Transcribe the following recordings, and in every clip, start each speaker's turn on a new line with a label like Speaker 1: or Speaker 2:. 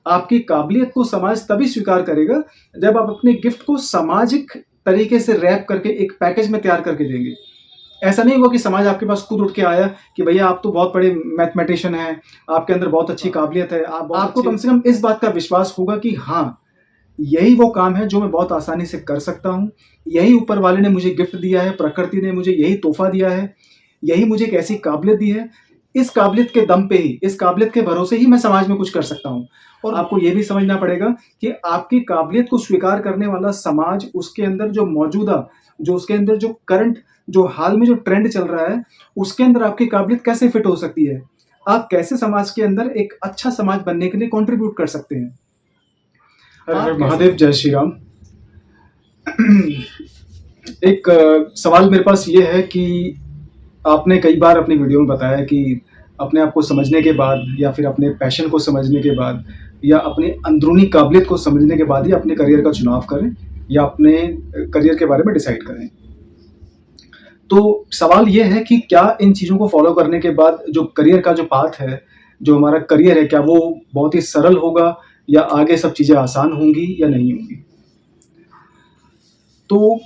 Speaker 1: आपकी काबिलियत को समाज तभी स्वीकार करेगा जब आप अपने गिफ्ट को सामाजिक तरीके से रैप करके एक पैकेज में तैयार करके देंगे। ऐसा नहीं हुआ कि समाज आपके पास खुद उठ के आया कि भैया आप तो बहुत बड़े मैथमेटिशियन हैं, आपके अंदर बहुत अच्छी काबिलियत है, आपको कम से कम इस बात का विश्वास होगा कि हाँ, यही वो काम है जो मैं बहुत आसानी से कर सकता हूँ, यही ऊपर वाले ने मुझे गिफ्ट दिया है, प्रकृति ने मुझे यही तोहफ़ा दिया है, यही मुझे एक ऐसी काबिलियत दी है, इस काबिलियत के दम पे ही, इस काबिलियत के भरोसे ही मैं समाज में कुछ कर सकता हूँ। और आपको ये भी समझना पड़ेगा कि आपकी काबिलियत को स्वीकार करने वाला समाज, उसके अंदर जो मौजूदा, जो उसके अंदर जो करंट, जो हाल में जो ट्रेंड चल रहा है, उसके अंदर आपकी काबिलियत कैसे फिट हो सकती है? आप कैसे समाज के अंदर एक अच्छा समाज बनने के लिए कंट्रीब्यूट कर सकते हैं? हर हर महादेव, जय श्री राम। एक सवाल मेरे पास ये है कि आपने कई बार अपनी वीडियो में बताया कि अपने आप को समझने के बाद या फिर अपने पैशन को समझने के बाद या अपनी अंदरूनी काबिलियत को समझने के बाद ही अपने करियर का चुनाव करें या अपने करियर के बारे में डिसाइड करें। तो सवाल ये है कि क्या इन चीज़ों को फॉलो करने के बाद जो करियर का जो पाथ है, जो हमारा करियर है, क्या वो बहुत ही सरल होगा या आगे सब चीज़ें आसान होंगी या नहीं होंगी? तो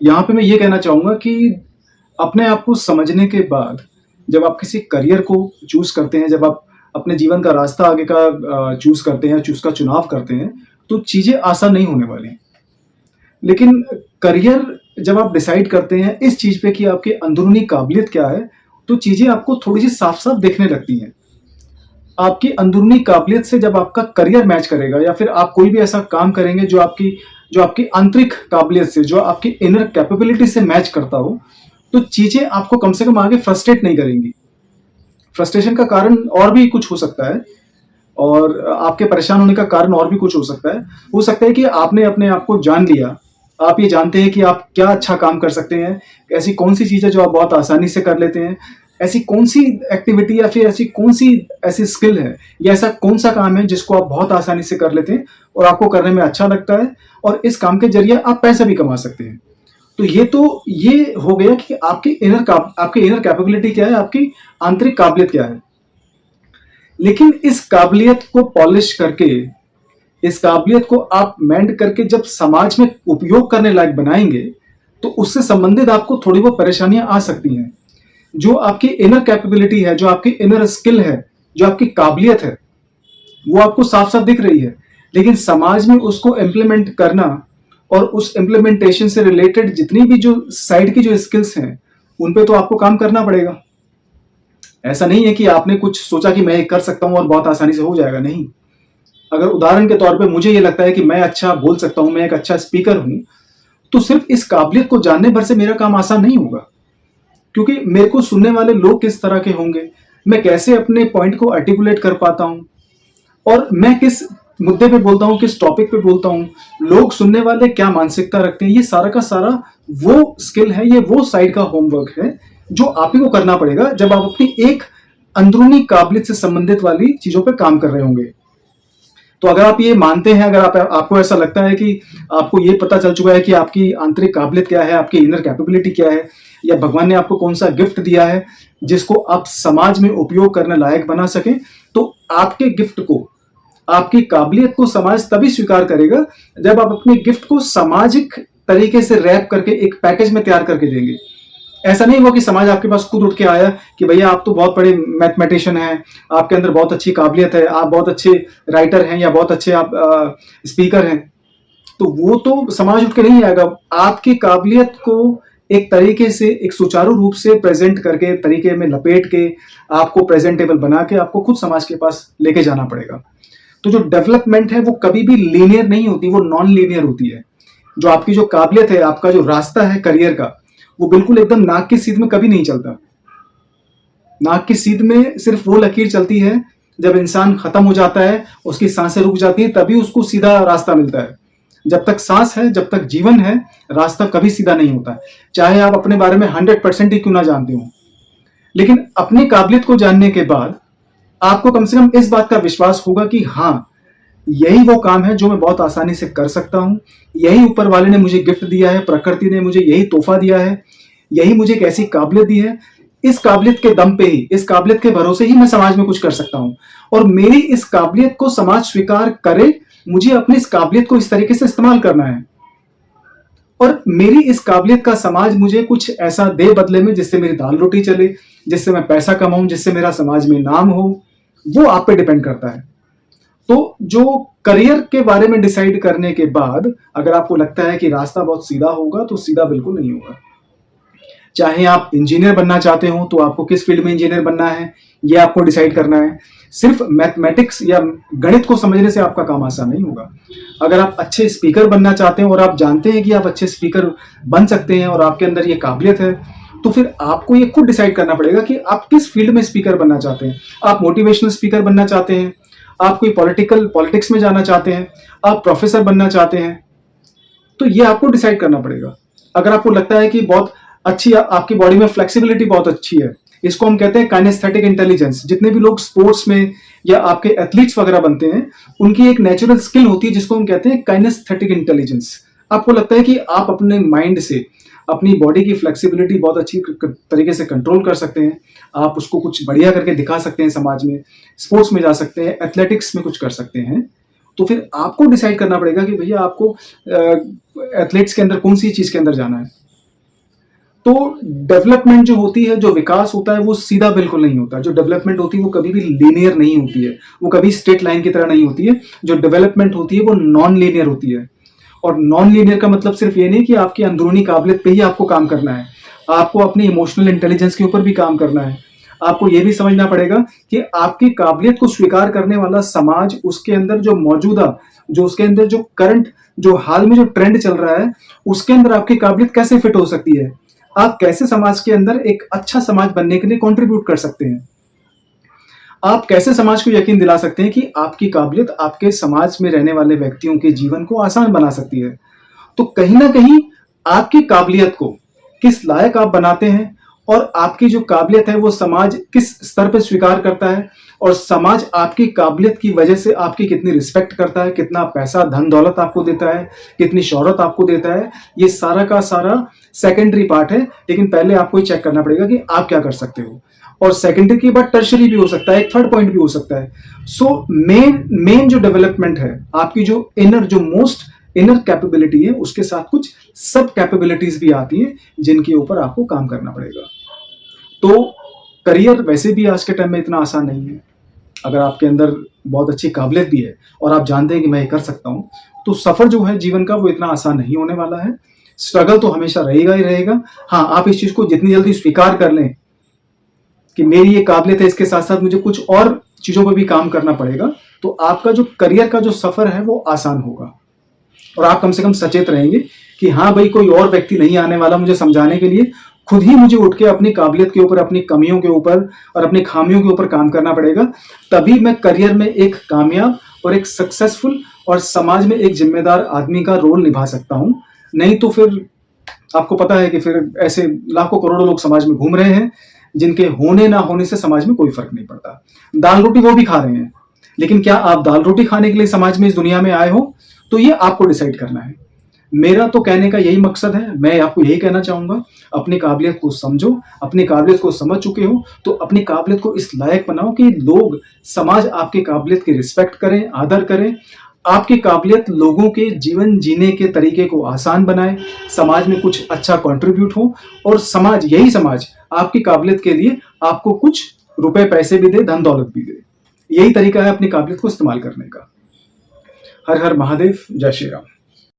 Speaker 1: यहाँ पे मैं ये कहना चाहूँगा कि अपने आप को समझने के बाद जब आप किसी करियर को चूज़ करते हैं, जब आप अपने जीवन का रास्ता आगे का चूज़ करते हैं, उसका चुनाव करते हैं, तो चीज़ें आसान नहीं होने वाली। लेकिन करियर जब आप डिसाइड करते हैं इस चीज़ पे कि आपकी अंदरूनी काबिलियत क्या है, तो चीज़ें आपको थोड़ी-सी साफ-साफ दिखने लगती हैं। आपकी अंदरूनी काबिलियत से जब आपका करियर मैच करेगा या फिर आप कोई भी ऐसा काम करेंगे जो आपकी आंतरिक काबिलियत से, जो आपकी इनर कैपेबिलिटी से मैच करता हो, तो चीज़ें आपको कम से कम आगे फ्रस्ट्रेट नहीं करेंगी। फ्रस्ट्रेशन का कारण और भी कुछ हो सकता है और आपके परेशान होने का कारण और भी कुछ हो सकता है। हो सकता है कि आपने अपने आप को जान लिया, आप ये जानते हैं कि आप क्या अच्छा काम कर सकते हैं, ऐसी कौन-सी चीज़ है जो आप बहुत आसानी से कर लेते हैं, ऐसी कौन-सी एक्टिविटी या फिर ऐसी कौन-सी ऐसी स्किल है या ऐसा कौन-सा काम है जिसको आप बहुत आसानी से कर लेते हैं और आपको करने में अच्छा लगता है और इस काम के ज़रिए आप पैसा भी कमा सकते हैं। तो ये हो गया कि आपकी इनर कैपेबिलिटी क्या है, आपकी आंतरिक काबिलियत क्या है। लेकिन इस काबिलियत को पॉलिश करके, इस काबिलियत को आप मेंड करके जब समाज में उपयोग करने लायक बनाएँगे, तो उससे संबंधित आपको थोड़ी बहुत परेशानियाँ आ सकती हैं। जो आपकी इनर कैपेबिलिटी है, जो आपकी इनर स्किल है, जो आपकी काबिलियत है, वो आपको साफ-साफ दिख रही है। लेकिन समाज में उसको इम्प्लीमेंट करना और उस इम्प्लीमेंटेशन से रिलेटेड जितनी भी जो साइड की जो स्किल्स हैं, उन पे तो आपको काम करना पड़ेगा। ऐसा नहीं है कि आपने कुछ सोचा कि मैं ये कर सकता हूँ और बहुत आसानी से हो जाएगा, नहीं। अगर उदाहरण के तौर पे मुझे ये लगता है कि मैं अच्छा बोल सकता हूँ, मैं एक अच्छा स्पीकर हूँ, तो सिर्फ इस काबिलियत को जानने भर से मेरा काम आसान नहीं होगा। क्योंकि मेरे को सुनने वाले लोग किस तरह के होंगे, मैं कैसे अपने पॉइंट को आर्टिकुलेट कर पाता हूँ और मैं किस मुद्दे पे बोलता हूँ, किस टॉपिक पे बोलता हूँ, लोग सुनने वाले क्या मानसिकता रखते हैं, ये सारा का सारा वो स्किल है, ये वो साइड का होमवर्क है जो आप ही को करना पड़ेगा जब आप अपनी एक अंदरूनी काबिलियत से संबंधित वाली चीज़ों पे काम कर रहे होंगे। तो अगर आप ये मानते हैं, अगर आपको ऐसा लगता है कि आपको ये पता चल चुका है कि आपकी आंतरिक काबिलियत क्या है, आपकी इनर कैपेबिलिटी क्या है या भगवान ने आपको कौन सा गिफ्ट दिया है जिसको आप समाज में उपयोग करने लायक बना सकें, तो आपके गिफ्ट को, आपकी काबिलियत को समाज तभी स्वीकार करेगा जब आप अपने गिफ्ट को सामाजिक तरीके से रैप करके एक पैकेज में तैयार करके देंगे। ऐसा नहीं हुआ कि समाज आपके पास खुद उठ के आया कि भैया आप तो बहुत बड़े मैथमेटिशियन हैं, आपके अंदर बहुत अच्छी काबिलियत है, आप बहुत अच्छे राइटर हैं या बहुत अच्छे आप स्पीकर हैं। तो वो तो समाज उठ के नहीं आएगा। आपकी काबिलियत को एक तरीके से, एक सुचारू रूप से प्रेजेंट करके, तरीके में लपेट के, आपको प्रेजेंटेबल बना के आपको खुद समाज के पास लेके जाना पड़ेगा। तो जो डेवलपमेंट है वो कभी भी लीनियर नहीं होती, वो नॉन लीनियर होती है। जो आपकी जो काबिलियत है, आपका जो रास्ता है करियर का, वो बिल्कुल एकदम नाक की सीध में कभी नहीं चलता। नाक की सीध में सिर्फ वो लकीर चलती है जब इंसान खत्म हो जाता है, उसकी सांसें रुक जाती हैं, तभी उसको सीधा रास्ता मिलता है। जब तक सांस है, जब तक जीवन है, रास्ता कभी सीधा नहीं होता, चाहे आप अपने बारे में 100% ही क्यों ना जानते हो। लेकिन अपनी काबिलियत को जानने के बाद आपको कम से कम इस बात का विश्वास होगा कि हाँ, यही वो काम है जो मैं बहुत आसानी से कर सकता हूँ, यही ऊपर वाले ने मुझे गिफ्ट दिया है, प्रकृति ने मुझे यही तोहफा दिया है, यही मुझे एक ऐसी काबिलियत दी है, इस काबिलियत के दम पे ही, इस काबिलियत के भरोसे ही मैं समाज में कुछ कर सकता हूं, और मेरी इस काबिलियत को समाज स्वीकार करे, मुझे अपनी इस काबिलियत को इस तरीके से इस्तेमाल करना है, और मेरी इस काबिलियत का समाज मुझे कुछ ऐसा दे बदले में जिससे मेरी दाल रोटी चले, जिससे मैं पैसा कमाऊं, जिससे मेरा समाज में नाम हो, वो आप पे डिपेंड करता है। तो जो करियर के बारे में डिसाइड करने के बाद अगर आपको लगता है कि रास्ता बहुत सीधा होगा, तो सीधा बिल्कुल नहीं होगा। चाहे आप इंजीनियर बनना चाहते हो, तो आपको किस फील्ड में इंजीनियर बनना है, ये आपको डिसाइड करना है। सिर्फ मैथमेटिक्स या गणित को समझने से आपका काम आसान नहीं होगा। अगर आप अच्छे स्पीकर बनना चाहते हैं और आप जानते हैं कि आप अच्छे स्पीकर बन सकते हैं और आपके अंदर ये काबिलियत है, तो फिर आपको ये खुद डिसाइड करना पड़ेगा कि आप किस फील्ड में स्पीकर बनना चाहते हैं। आप मोटिवेशनल स्पीकर बनना चाहते हैं, आप कोई पॉलिटिक्स में जाना चाहते हैं, आप प्रोफेसर बनना चाहते हैं, तो ये आपको डिसाइड करना पड़ेगा। अगर आपको लगता है कि बहुत अच्छी आपकी बॉडी में फ्लेक्सिबिलिटी बहुत अच्छी है, इसको हम कहते हैं काइनेस्थेटिक इंटेलिजेंस। जितने भी लोग स्पोर्ट्स में या आपके एथलीट्स वगैरह बनते हैं, उनकी एक नेचुरल स्किल होती है जिसको हम कहते हैं काइनेस्थेटिक इंटेलिजेंस। आपको लगता है कि आप अपने माइंड से अपनी बॉडी की फ्लेक्सिबिलिटी बहुत अच्छी तरीके से कंट्रोल कर सकते हैं, आप उसको कुछ बढ़िया करके दिखा सकते हैं समाज में, स्पोर्ट्स में जा सकते हैं, एथलेटिक्स में कुछ कर सकते हैं, तो फिर आपको डिसाइड करना पड़ेगा कि भैया आपको एथलेट्स के अंदर कौन सी चीज के अंदर जाना है। तो डेवलपमेंट जो होती है, जो विकास होता है, वो सीधा बिल्कुल नहीं होता। जो डेवलपमेंट होती है वो कभी भी लीनियर नहीं होती है, वो कभी स्ट्रेट लाइन की तरह नहीं होती है। जो डेवलपमेंट होती है वो नॉन लीनियर होती है। और नॉन लीनियर का मतलब सिर्फ ये नहीं कि आपकी अंदरूनी काबिलियत पे ही आपको काम करना है, आपको अपनी इमोशनल इंटेलिजेंस के ऊपर भी काम करना है। आपको ये भी समझना पड़ेगा कि आपकी काबिलियत को स्वीकार करने वाला समाज, उसके अंदर जो मौजूदा, जो उसके अंदर जो करंट, जो हाल में जो ट्रेंड चल रहा है, उसके अंदर आपकी काबिलियत कैसे फिट हो सकती है। आप कैसे समाज के अंदर एक अच्छा समाज बनने के लिए कंट्रीब्यूट कर सकते हैं। आप कैसे समाज को यकीन दिला सकते हैं कि आपकी काबिलियत आपके समाज में रहने वाले व्यक्तियों के जीवन को आसान बना सकती है। तो कहीं ना कहीं आपकी काबिलियत को किस लायक आप बनाते हैं, और आपकी जो काबिलियत है वो समाज किस स्तर पर स्वीकार करता है, और समाज आपकी काबिलियत की वजह से आपकी कितनी रिस्पेक्ट करता है, कितना पैसा धन दौलत आपको देता है, कितनी शोहरत आपको देता है, ये सारा का सारा सेकेंडरी पार्ट है। लेकिन पहले आपको ये चेक करना पड़ेगा कि आप क्या कर सकते हो, और सेकेंडरी के बाद टर्शरी भी हो सकता है, एक थर्ड पॉइंट भी हो सकता है। सो मेन जो डेवलपमेंट है, आपकी जो इनर, जो मोस्ट इनर कैपेबिलिटी है, उसके साथ कुछ सब कैपेबिलिटीज भी आती हैं जिनके ऊपर आपको काम करना पड़ेगा। तो करियर वैसे भी आज के टाइम में इतना आसान नहीं है। अगर आपके अंदर बहुत अच्छी काबिलियत भी है और आप जानते हैं कि मैं ये कर सकता हूं, तो सफर जो है जीवन का वो इतना आसान नहीं होने वाला है। स्ट्रगल तो हमेशा रहेगा ही रहेगा। हाँ, आप इस चीज को जितनी जल्दी स्वीकार कर लें कि मेरी ये काबिलियत है, इसके साथ साथ मुझे कुछ और चीजों पर भी काम करना पड़ेगा, तो आपका जो करियर का जो सफर है वो आसान होगा। और आप कम से कम सचेत रहेंगे कि हाँ भाई, कोई और व्यक्ति नहीं आने वाला मुझे समझाने के लिए, खुद ही मुझे उठ के अपनी काबिलियत के ऊपर, अपनी कमियों के ऊपर और अपनी खामियों के ऊपर काम करना पड़ेगा। तभी मैं करियर में एक कामयाब और एक सक्सेसफुल और समाज में एक जिम्मेदार आदमी का रोल निभा सकता हूं। नहीं तो फिर आपको पता है कि फिर ऐसे लाखों करोड़ों लोग समाज में घूम रहे हैं जिनके होने ना होने से समाज में कोई फर्क नहीं पड़ता। दाल रोटी वो भी खा रहे हैं, लेकिन क्या आप दाल रोटी खाने के लिए समाज में, इस दुनिया में आए हो? तो ये आपको डिसाइड करना है। मेरा तो कहने का यही मकसद है, मैं आपको यही कहना चाहूंगा, अपनी काबिलियत को समझो। अपनी काबिलियत को समझ चुके हो तो अपनी काबिलियत को इस लायक बनाओ कि लोग, समाज आपकी काबिलियत की रिस्पेक्ट करें, आदर करें। आपकी काबिलियत लोगों के जीवन जीने के तरीके को आसान बनाए, समाज में कुछ अच्छा कंट्रीब्यूट हो, और समाज, यही समाज आपकी काबिलियत के लिए आपको कुछ रुपए पैसे भी दे, धन दौलत भी दे। यही तरीका है अपनी काबिलियत को इस्तेमाल करने का। हर हर महादेव, जय श्री राम।